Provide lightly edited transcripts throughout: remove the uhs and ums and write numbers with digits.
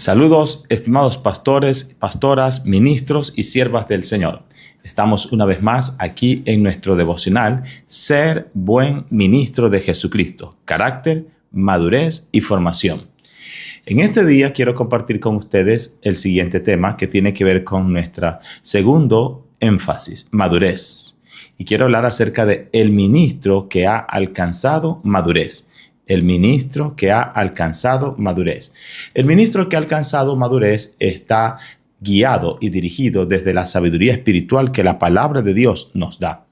Saludos, estimados pastores, pastoras, ministros y siervas del Señor. Estamos una vez más aquí en nuestro devocional, Ser buen ministro de Jesucristo, carácter, madurez y formación. En este día quiero compartir con ustedes el siguiente tema que tiene que ver con nuestro segundo énfasis, madurez. Y quiero hablar acerca de el ministro que ha alcanzado madurez. El ministro que ha alcanzado madurez. El ministro que ha alcanzado madurez está guiado y dirigido desde la sabiduría espiritual que la palabra de Dios nos da.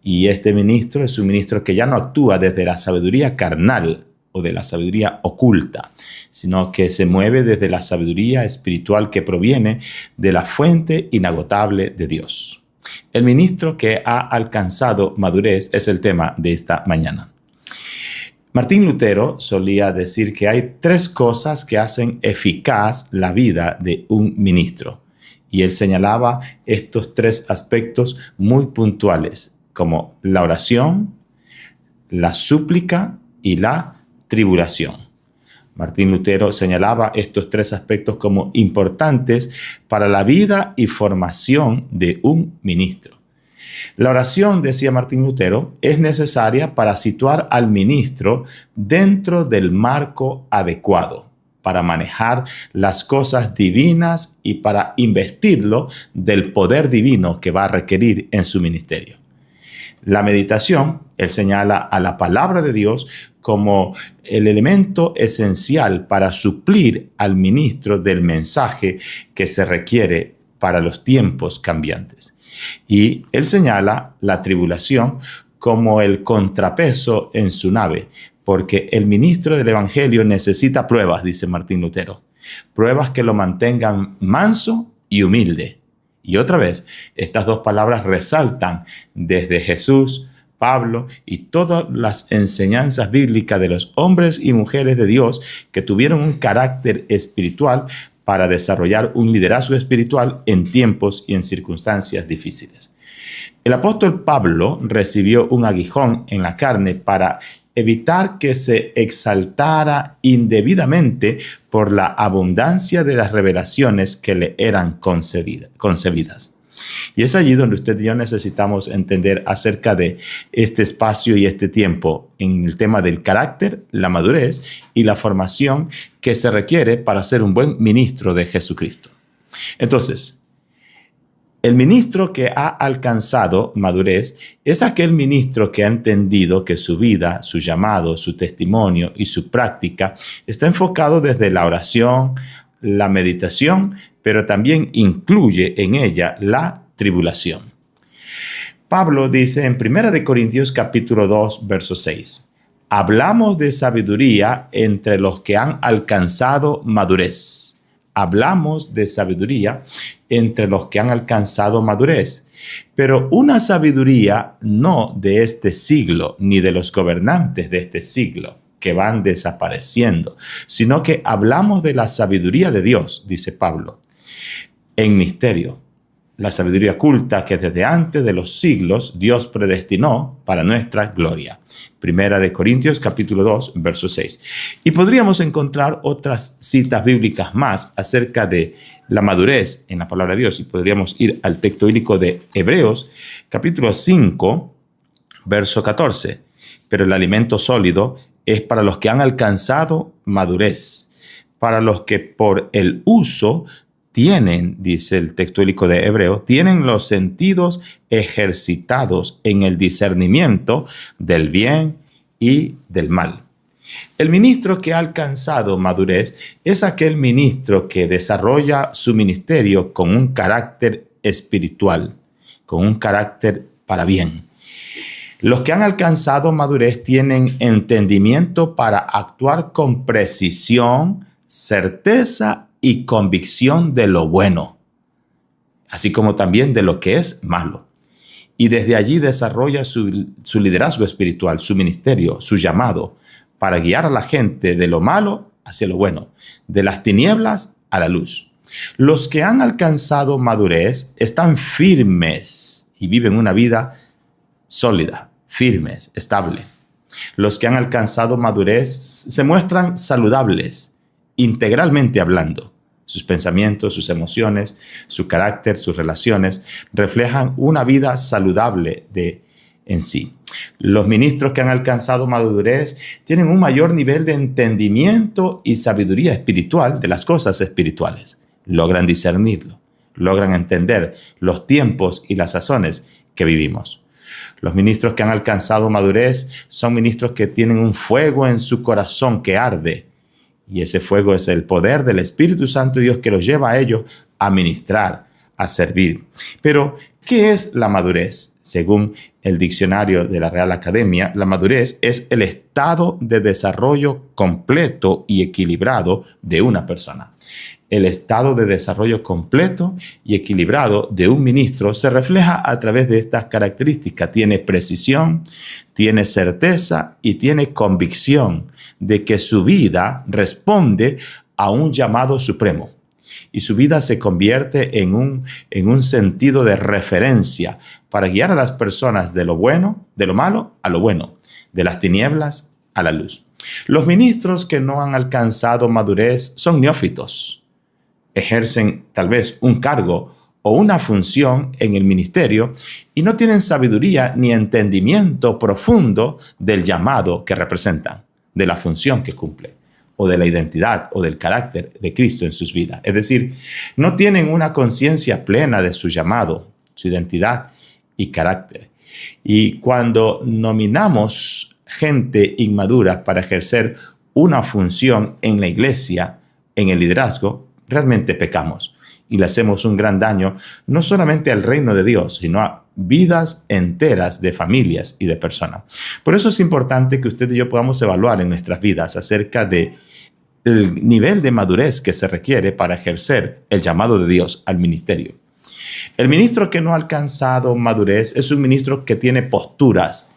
Y este ministro es un ministro que ya no actúa desde la sabiduría carnal o de la sabiduría oculta, sino que se mueve desde la sabiduría espiritual que proviene de la fuente inagotable de Dios. El ministro que ha alcanzado madurez es el tema de esta mañana. Martín Lutero solía decir que hay tres cosas que hacen eficaz la vida de un ministro. Y él señalaba estos tres aspectos muy puntuales, como la oración, la súplica y la tribulación. Martín Lutero señalaba estos tres aspectos como importantes para la vida y formación de un ministro. La oración, decía Martín Lutero, es necesaria para situar al ministro dentro del marco adecuado, para manejar las cosas divinas y para investirlo del poder divino que va a requerir en su ministerio. La meditación, él señala a la palabra de Dios como el elemento esencial para suplir al ministro del mensaje que se requiere para los tiempos cambiantes. Y él señala la tribulación como el contrapeso en su nave, porque el ministro del evangelio necesita pruebas, dice Martín Lutero, pruebas que lo mantengan manso y humilde. Y otra vez, estas dos palabras resaltan desde Jesús, Pablo y todas las enseñanzas bíblicas de los hombres y mujeres de Dios que tuvieron un carácter espiritual para desarrollar un liderazgo espiritual en tiempos y en circunstancias difíciles. El apóstol Pablo recibió un aguijón en la carne para evitar que se exaltara indebidamente por la abundancia de las revelaciones que le eran concebidas. Y es allí donde usted y yo necesitamos entender acerca de este espacio y este tiempo en el tema del carácter, la madurez y la formación que se requiere para ser un buen ministro de Jesucristo. Entonces, el ministro que ha alcanzado madurez es aquel ministro que ha entendido que su vida, su llamado, su testimonio y su práctica está enfocado desde la oración, la meditación, pero también incluye en ella la tribulación. Pablo dice en 1 Corintios capítulo 2, verso 6, hablamos de sabiduría entre los que han alcanzado madurez. Hablamos de sabiduría entre los que han alcanzado madurez, pero una sabiduría no de este siglo, ni de los gobernantes de este siglo, que van desapareciendo, sino que hablamos de la sabiduría de Dios, dice Pablo, en misterio. La sabiduría oculta que desde antes de los siglos Dios predestinó para nuestra gloria. 1 Corintios capítulo 2, verso 6. Y podríamos encontrar otras citas bíblicas más acerca de la madurez en la palabra de Dios. Y podríamos ir al texto bíblico de Hebreos capítulo 5, verso 14. Pero el alimento sólido es para los que han alcanzado madurez, para los que por el uso tienen, dice el texto bíblico de Hebreo, tienen los sentidos ejercitados en el discernimiento del bien y del mal. El ministro que ha alcanzado madurez es aquel ministro que desarrolla su ministerio con un carácter espiritual, con un carácter para bien. Los que han alcanzado madurez tienen entendimiento para actuar con precisión, certeza y convicción de lo bueno, así como también de lo que es malo. Y desde allí desarrolla su liderazgo espiritual, su ministerio, su llamado, para guiar a la gente de lo malo hacia lo bueno, de las tinieblas a la luz. Los que han alcanzado madurez están firmes y viven una vida sólida, firmes, estable. Los que han alcanzado madurez se muestran saludables, integralmente hablando. sus pensamientos, sus emociones, su carácter, sus relaciones, reflejan una vida saludable en sí. Los ministros que han alcanzado madurez tienen un mayor nivel de entendimiento y sabiduría espiritual de las cosas espirituales. Logran discernirlo, logran entender los tiempos y las sazones que vivimos. Los ministros que han alcanzado madurez son ministros que tienen un fuego en su corazón que arde. Y ese fuego es el poder del Espíritu Santo de Dios que los lleva a ellos a ministrar, a servir. Pero, ¿qué es la madurez? Según el diccionario de la Real Academia, la madurez es el estado de desarrollo completo y equilibrado de una persona. El estado de desarrollo completo y equilibrado de un ministro se refleja a través de estas características. Tiene precisión, tiene certeza y tiene convicción de que su vida responde a un llamado supremo. Y su vida se convierte en un sentido de referencia para guiar a las personas de lo bueno, de lo malo a lo bueno, de las tinieblas a la luz. Los ministros que no han alcanzado madurez son neófitos. Ejercen tal vez un cargo o una función en el ministerio y no tienen sabiduría ni entendimiento profundo del llamado que representan, de la función que cumplen, o de la identidad o del carácter de Cristo en sus vidas. Es decir, no tienen una conciencia plena de su llamado, su identidad y carácter. Y cuando nominamos gente inmadura para ejercer una función en la iglesia, en el liderazgo, realmente pecamos y le hacemos un gran daño no solamente al reino de Dios, sino a vidas enteras de familias y de personas. Por eso es importante que usted y yo podamos evaluar en nuestras vidas acerca de el nivel de madurez que se requiere para ejercer el llamado de Dios al ministerio. El ministro que no ha alcanzado madurez es un ministro que tiene posturas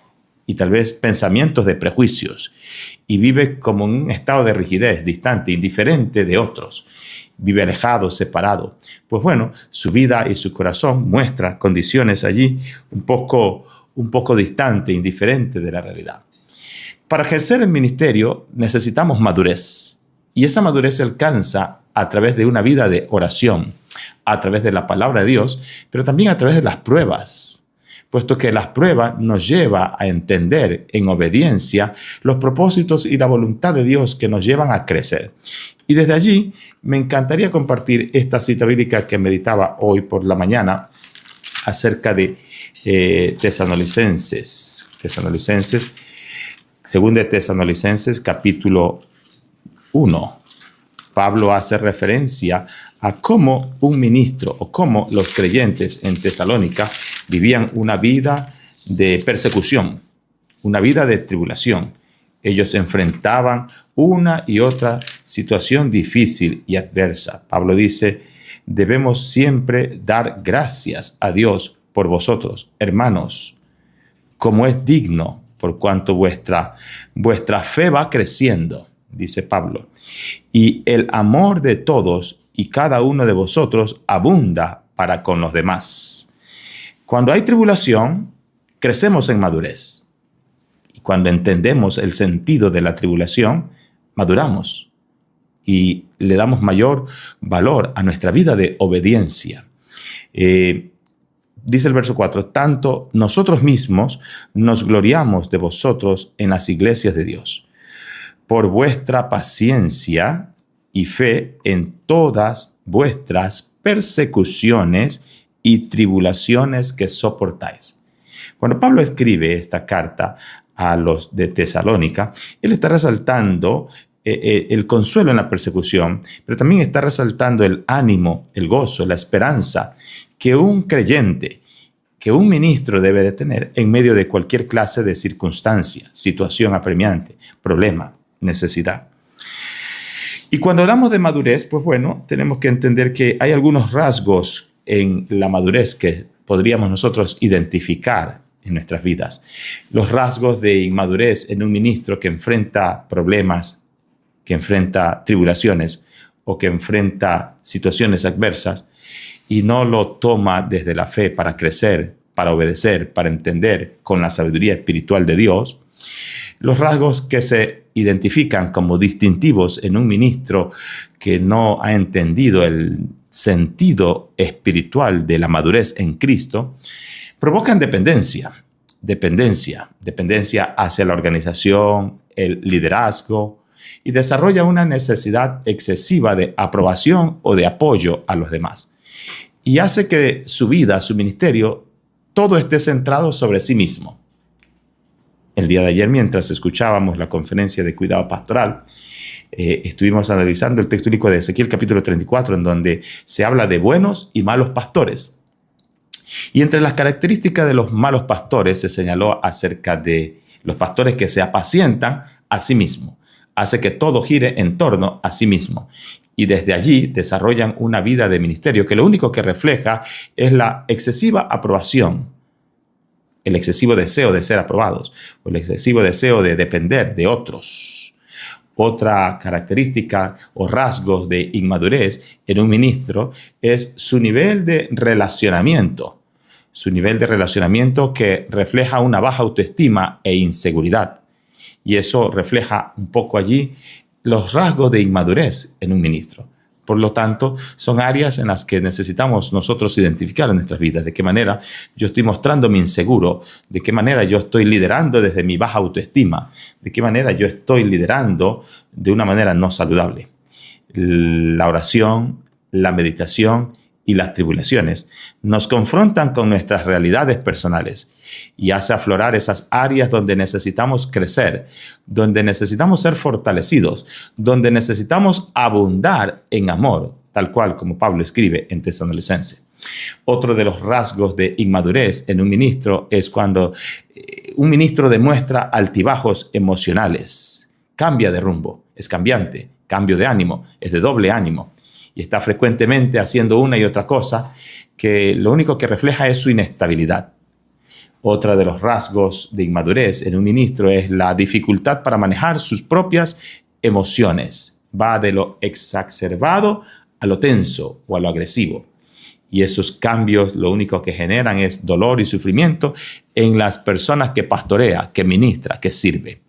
y tal vez pensamientos de prejuicios y vive como en un estado de rigidez, distante, indiferente de otros. Vive alejado, separado. Pues bueno, su vida y su corazón muestra condiciones allí un poco distante, indiferente de la realidad. Para ejercer el ministerio necesitamos madurez. Y esa madurez se alcanza a través de una vida de oración, a través de la palabra de Dios, pero también a través de las pruebas, puesto que las pruebas nos lleva a entender en obediencia los propósitos y la voluntad de Dios que nos llevan a crecer. Y desde allí me encantaría compartir esta cita bíblica que meditaba hoy por la mañana acerca de Tesalonicenses, según de Tesalonicenses, capítulo 1. Pablo hace referencia a cómo un ministro o cómo los creyentes en Tesalónica vivían una vida de persecución, una vida de tribulación. Ellos enfrentaban una y otra situación difícil y adversa. Pablo dice, debemos siempre dar gracias a Dios por vosotros, hermanos, como es digno, por cuanto vuestra fe va creciendo, dice Pablo, y el amor de todos y cada uno de vosotros abunda para con los demás. Cuando hay tribulación, crecemos en madurez. Y cuando entendemos el sentido de la tribulación, maduramos y le damos mayor valor a nuestra vida de obediencia. Dice el verso 4, tanto nosotros mismos nos gloriamos de vosotros en las iglesias de Dios, por vuestra paciencia y fe en todas vuestras persecuciones y tribulaciones que soportáis. Cuando Pablo escribe esta carta a los de Tesalónica, él está resaltando el consuelo en la persecución, pero también está resaltando el ánimo, el gozo, la esperanza que un creyente, que un ministro debe de tener en medio de cualquier clase de circunstancia, situación apremiante, problema, necesidad. Y cuando hablamos de madurez, pues bueno, tenemos que entender que hay algunos rasgos en la madurez que podríamos nosotros identificar en nuestras vidas. Los rasgos de inmadurez en un ministro que enfrenta problemas, que enfrenta tribulaciones o que enfrenta situaciones adversas y no lo toma desde la fe para crecer, para obedecer, para entender con la sabiduría espiritual de Dios, Los rasgos que se identifican como distintivos en un ministro que no ha entendido el sentido espiritual de la madurez en Cristo provocan dependencia hacia la organización, el liderazgo, y desarrolla una necesidad excesiva de aprobación o de apoyo a los demás. Y hace que su vida, su ministerio, todo esté centrado sobre sí mismo. El día de ayer, mientras escuchábamos la conferencia de cuidado pastoral, estuvimos analizando el texto bíblico de Ezequiel capítulo 34, en donde se habla de buenos y malos pastores. Y entre las características de los malos pastores se señaló acerca de los pastores que se apacientan a sí mismos. Hace que todo gire en torno a sí mismo. Y desde allí desarrollan una vida de ministerio que lo único que refleja es la excesiva aprobación, el excesivo deseo de ser aprobados, o el excesivo deseo de depender de otros. Otra característica o rasgo de inmadurez en un ministro es su nivel de relacionamiento. Su nivel de relacionamiento que refleja una baja autoestima e inseguridad. Y eso refleja un poco allí los rasgos de inmadurez en un ministro. Por lo tanto, son áreas en las que necesitamos nosotros identificar en nuestras vidas. De qué manera yo estoy mostrándome inseguro, de qué manera yo estoy liderando desde mi baja autoestima, de qué manera yo estoy liderando de una manera no saludable. La oración, la meditación y las tribulaciones nos confrontan con nuestras realidades personales y hace aflorar esas áreas donde necesitamos crecer, donde necesitamos ser fortalecidos, donde necesitamos abundar en amor, tal cual como Pablo escribe en Tesalonicenses. Otro de los rasgos de inmadurez en un ministro es cuando un ministro demuestra altibajos emocionales, cambia de rumbo, es cambiante, cambio de ánimo, es de doble ánimo. Y está frecuentemente haciendo una y otra cosa que lo único que refleja es su inestabilidad. Otro de los rasgos de inmadurez en un ministro es la dificultad para manejar sus propias emociones. Va de lo exacerbado a lo tenso o a lo agresivo. Y esos cambios lo único que generan es dolor y sufrimiento en las personas que pastorea, que ministra, que sirve.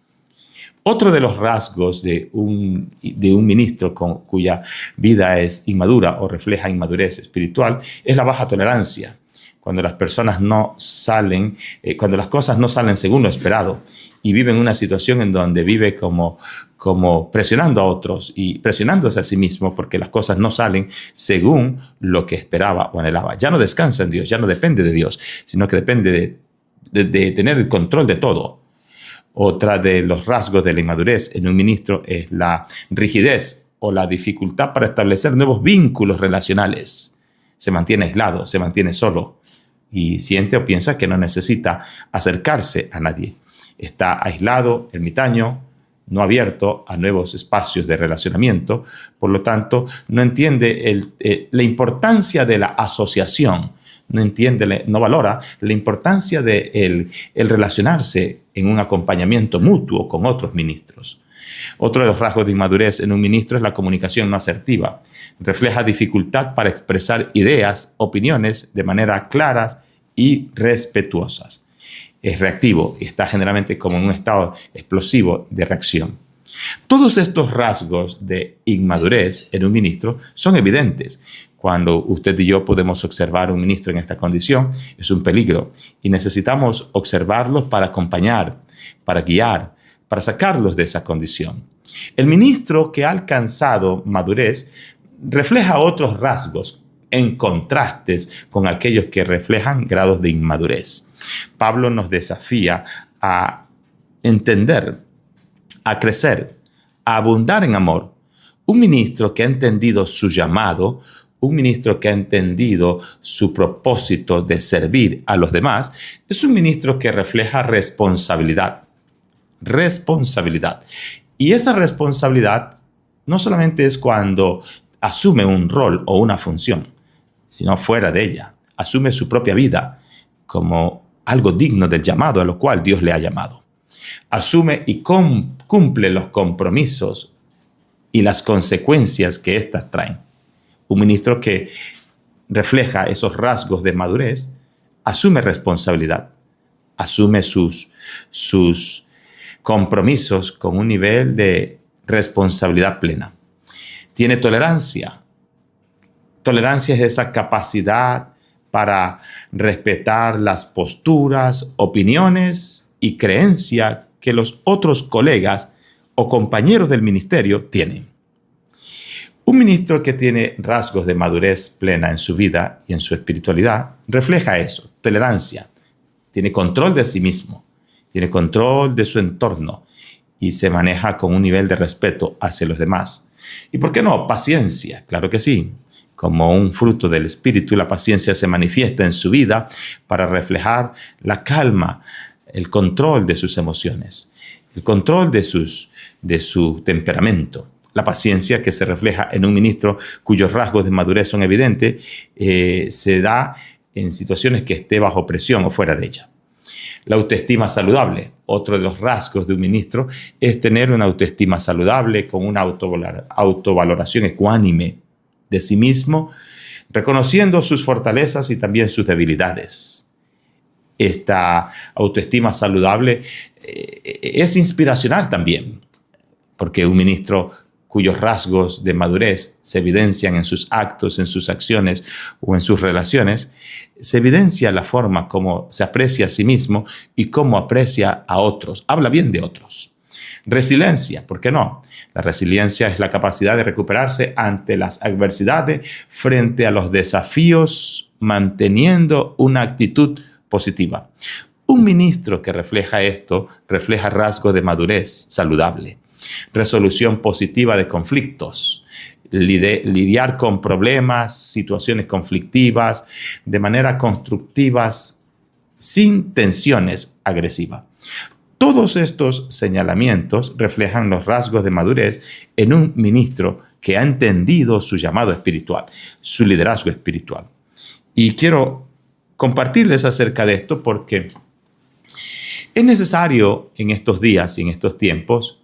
Otro de los rasgos de un ministro cuya vida es inmadura o refleja inmadurez espiritual es la baja tolerancia. Cuando las personas cuando las cosas no salen según lo esperado y vive en una situación en donde vive como presionando a otros y presionándose a sí mismo porque las cosas no salen según lo que esperaba o anhelaba. Ya no descansa en Dios, ya no depende de Dios, sino que depende de tener el control de todo. Otra de los rasgos de la inmadurez en un ministro es la rigidez o la dificultad para establecer nuevos vínculos relacionales. Se mantiene aislado, se mantiene solo y siente o piensa que no necesita acercarse a nadie. Está aislado, ermitaño, no abierto a nuevos espacios de relacionamiento. Por lo tanto, no entiende la importancia de la asociación. No valora la importancia de el relacionarse en un acompañamiento mutuo con otros ministros. Otro de los rasgos de inmadurez en un ministro es la comunicación no asertiva. Refleja dificultad para expresar ideas, opiniones de manera claras y respetuosas. Es reactivo y está generalmente como en un estado explosivo de reacción. Todos estos rasgos de inmadurez en un ministro son evidentes. Cuando usted y yo podemos observar a un ministro en esta condición, es un peligro y necesitamos observarlos para acompañar, para guiar, para sacarlos de esa condición. El ministro que ha alcanzado madurez refleja otros rasgos en contrastes con aquellos que reflejan grados de inmadurez. Pablo nos desafía a entender, a crecer, a abundar en amor. Un ministro que ha entendido su llamado, un ministro que ha entendido su propósito de servir a los demás, es un ministro que refleja responsabilidad. Responsabilidad. Y esa responsabilidad no solamente es cuando asume un rol o una función, sino fuera de ella. Asume su propia vida como algo digno del llamado a lo cual Dios le ha llamado. Asume y cumple los compromisos y las consecuencias que éstas traen. Un ministro que refleja esos rasgos de madurez asume responsabilidad, asume sus compromisos con un nivel de responsabilidad plena. Tiene tolerancia. Tolerancia es esa capacidad para respetar las posturas, opiniones y creencias que los otros colegas o compañeros del ministerio tienen. Un ministro que tiene rasgos de madurez plena en su vida y en su espiritualidad refleja eso, tolerancia. Tiene control de sí mismo, tiene control de su entorno y se maneja con un nivel de respeto hacia los demás. ¿Y por qué no? Paciencia, claro que sí. Como un fruto del Espíritu, la paciencia se manifiesta en su vida para reflejar la calma, el control de sus emociones, el control de su temperamento. La paciencia que se refleja en un ministro cuyos rasgos de madurez son evidentes, se da en situaciones que esté bajo presión o fuera de ella. La autoestima saludable. Otro de los rasgos de un ministro es tener una autoestima saludable con una autovaloración ecuánime de sí mismo, reconociendo sus fortalezas y también sus debilidades. Esta autoestima saludable es inspiracional también, porque un ministro cuyos rasgos de madurez se evidencian en sus actos, en sus acciones o en sus relaciones, se evidencia la forma como se aprecia a sí mismo y cómo aprecia a otros. Habla bien de otros. Resiliencia, ¿por qué no? La resiliencia es la capacidad de recuperarse ante las adversidades frente a los desafíos, manteniendo una actitud positiva. Un ministro que refleja esto, refleja rasgos de madurez saludable, resolución positiva de conflictos, lidiar con problemas, situaciones conflictivas de manera constructiva, sin tensiones agresivas. Todos estos señalamientos reflejan los rasgos de madurez en un ministro que ha entendido su llamado espiritual, su liderazgo espiritual. Y quiero compartirles acerca de esto porque es necesario en estos días y en estos tiempos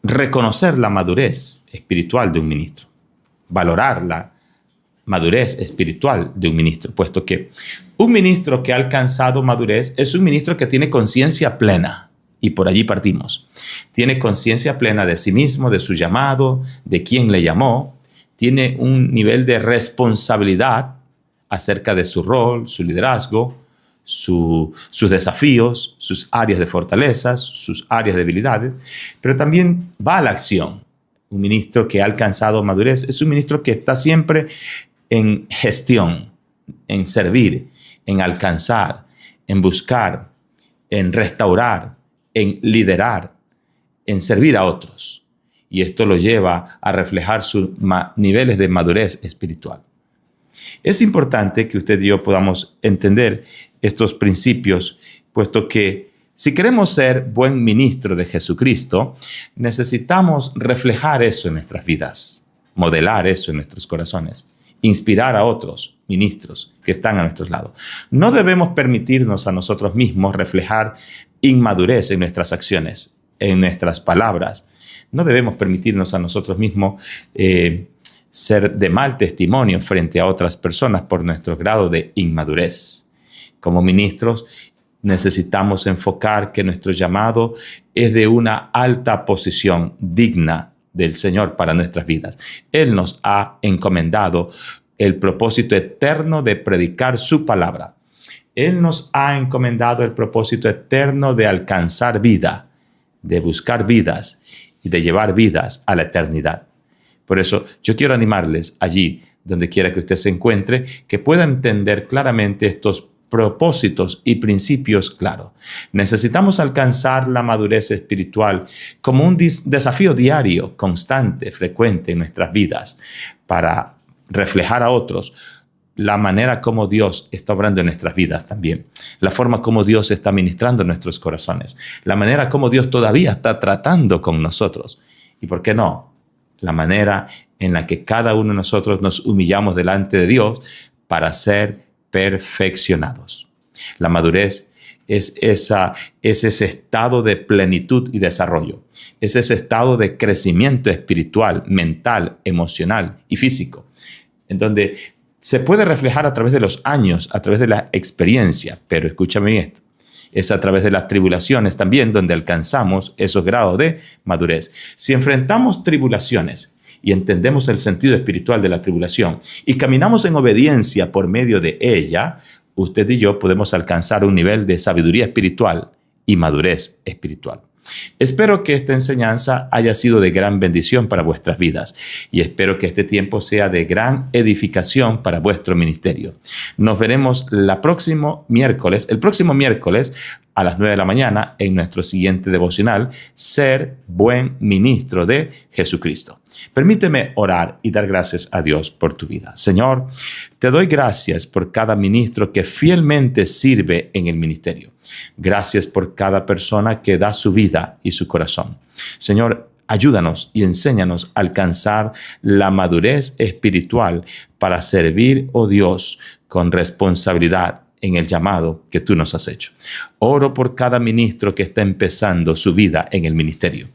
reconocer la madurez espiritual de un ministro, valorar la madurez espiritual de un ministro, puesto que un ministro que ha alcanzado madurez es un ministro que tiene conciencia plena, y por allí partimos. Tiene conciencia plena de sí mismo, de su llamado, de quién le llamó, tiene un nivel de responsabilidad acerca de su rol, su liderazgo, sus desafíos, sus áreas de fortalezas, sus áreas de debilidades, pero también va a la acción. Un ministro que ha alcanzado madurez es un ministro que está siempre en gestión, en servir, en alcanzar, en buscar, en restaurar, en liderar, en servir a otros. Y esto lo lleva a reflejar sus niveles de madurez espiritual. Es importante que usted y yo podamos entender estos principios, puesto que si queremos ser buen ministro de Jesucristo, necesitamos reflejar eso en nuestras vidas, modelar eso en nuestros corazones, inspirar a otros ministros que están a nuestros lados. No debemos permitirnos a nosotros mismos reflejar inmadurez en nuestras acciones, en nuestras palabras. No debemos permitirnos a nosotros mismos ser de mal testimonio frente a otras personas por nuestro grado de inmadurez. Como ministros, necesitamos enfocar que nuestro llamado es de una alta posición digna del Señor para nuestras vidas. Él nos ha encomendado el propósito eterno de predicar su palabra. Él nos ha encomendado el propósito eterno de alcanzar vida, de buscar vidas y de llevar vidas a la eternidad. Por eso yo quiero animarles allí, donde quiera que usted se encuentre, que pueda entender claramente estos propósitos y principios claros. Necesitamos alcanzar la madurez espiritual como un desafío diario, constante, frecuente en nuestras vidas, para reflejar a otros la manera como Dios está obrando en nuestras vidas también, la forma como Dios está ministrando en nuestros corazones, la manera como Dios todavía está tratando con nosotros y, ¿por qué no?, la manera en la que cada uno de nosotros nos humillamos delante de Dios para ser perfeccionados. La madurez es ese estado de plenitud y desarrollo, es ese estado de crecimiento espiritual, mental, emocional y físico, en donde se puede reflejar a través de los años, a través de la experiencia, pero escúchame esto, Es a través de las tribulaciones también donde alcanzamos esos grados de madurez. Si enfrentamos tribulaciones y entendemos el sentido espiritual de la tribulación y caminamos en obediencia por medio de ella, usted y yo podemos alcanzar un nivel de sabiduría espiritual y madurez espiritual. Espero que esta enseñanza haya sido de gran bendición para vuestras vidas y espero que este tiempo sea de gran edificación para vuestro ministerio. Nos veremos el próximo miércoles a las 9 de la mañana en nuestro siguiente devocional, Ser buen ministro de Jesucristo. Permíteme orar y dar gracias a Dios por tu vida. Señor, te doy gracias por cada ministro que fielmente sirve en el ministerio. Gracias por cada persona que da su vida y su corazón. Señor, ayúdanos y enséñanos a alcanzar la madurez espiritual para servir, oh Dios, con responsabilidad en el llamado que tú nos has hecho. Oro por cada ministro que está empezando su vida en el ministerio.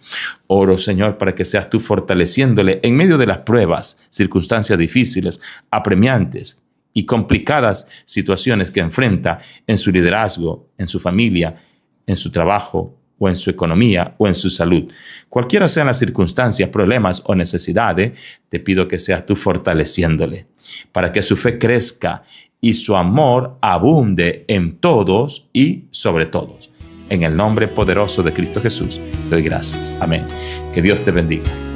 Oro, Señor, para que seas tú fortaleciéndole en medio de las pruebas, circunstancias difíciles, apremiantes y complicadas situaciones que enfrenta en su liderazgo, en su familia, en su trabajo, o en su economía, o en su salud. Cualquiera sean las circunstancias, problemas o necesidades, te pido que seas tú fortaleciéndole para que su fe crezca y su amor abunde en todos y sobre todos. En el nombre poderoso de Cristo Jesús, doy gracias. Amén. Que Dios te bendiga.